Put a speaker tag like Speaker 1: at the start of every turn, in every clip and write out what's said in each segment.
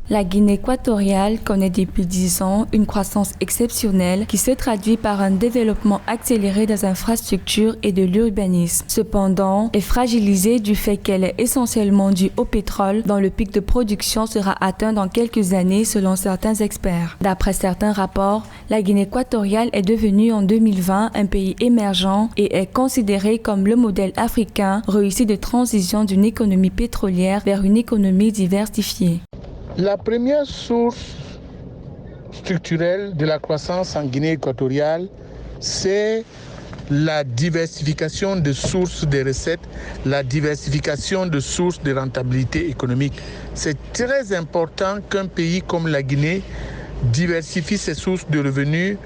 Speaker 1: La Guinée équatoriale connaît depuis 10 ans une croissance exceptionnelle qui se traduit par un développement accéléré des infrastructures et de l'urbanisme. Cependant, est fragilisée du fait qu'elle est essentiellement due au pétrole dont le pic de production sera atteint dans quelques années selon certains experts. D'après certains rapports, la Guinée équatoriale est devenue en 2020 un pays émergent et est considérée comme le modèle africain réussi de transition d'une économie pétrolière vers une économie diversifiée.
Speaker 2: La première source structurelle de la croissance en Guinée équatoriale, c'est la diversification de sources de recettes, la diversification de sources de rentabilité économique. C'est très important qu'un pays comme la Guinée diversifie ses sources de revenus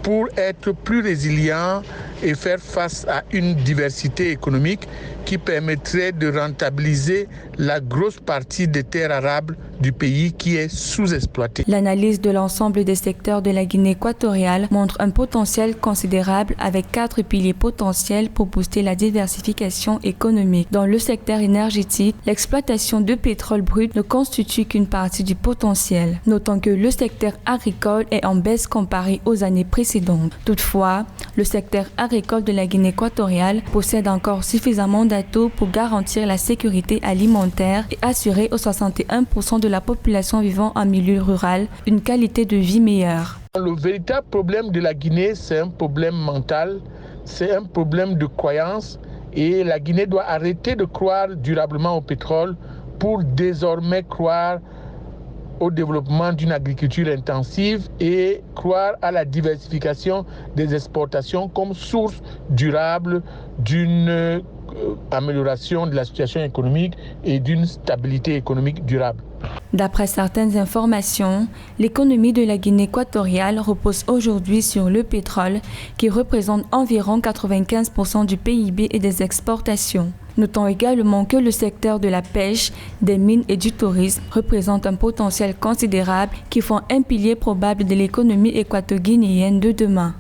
Speaker 2: pour être plus résilient et faire face à une diversité économique qui permettrait de rentabiliser la grosse partie des terres arables du pays qui est sous-exploitée.
Speaker 1: L'analyse de l'ensemble des secteurs de la Guinée équatoriale montre un potentiel considérable avec 4 piliers potentiels pour booster la diversification économique. Dans le secteur énergétique, l'exploitation de pétrole brut ne constitue qu'une partie du potentiel. Notons que le secteur agricole est en baisse comparé aux années précédentes. Toutefois, le secteur agricole de la Guinée équatoriale possède encore suffisamment d'atouts pour garantir la sécurité alimentaire et assurer aux 61% de la population vivant en milieu rural une qualité de vie meilleure.
Speaker 2: Le véritable problème de la Guinée, c'est un problème mental, c'est un problème de croyance et la Guinée doit arrêter de croire durablement au pétrole pour désormais croire au développement d'une agriculture intensive et croire à la diversification des exportations comme source durable d'une amélioration de la situation économique et d'une stabilité économique durable.
Speaker 1: D'après certaines informations, l'économie de la Guinée équatoriale repose aujourd'hui sur le pétrole qui représente environ 95% du PIB et des exportations. Notons également que le secteur de la pêche, des mines et du tourisme représente un potentiel considérable qui font un pilier probable de l'économie équato-guinéenne de demain.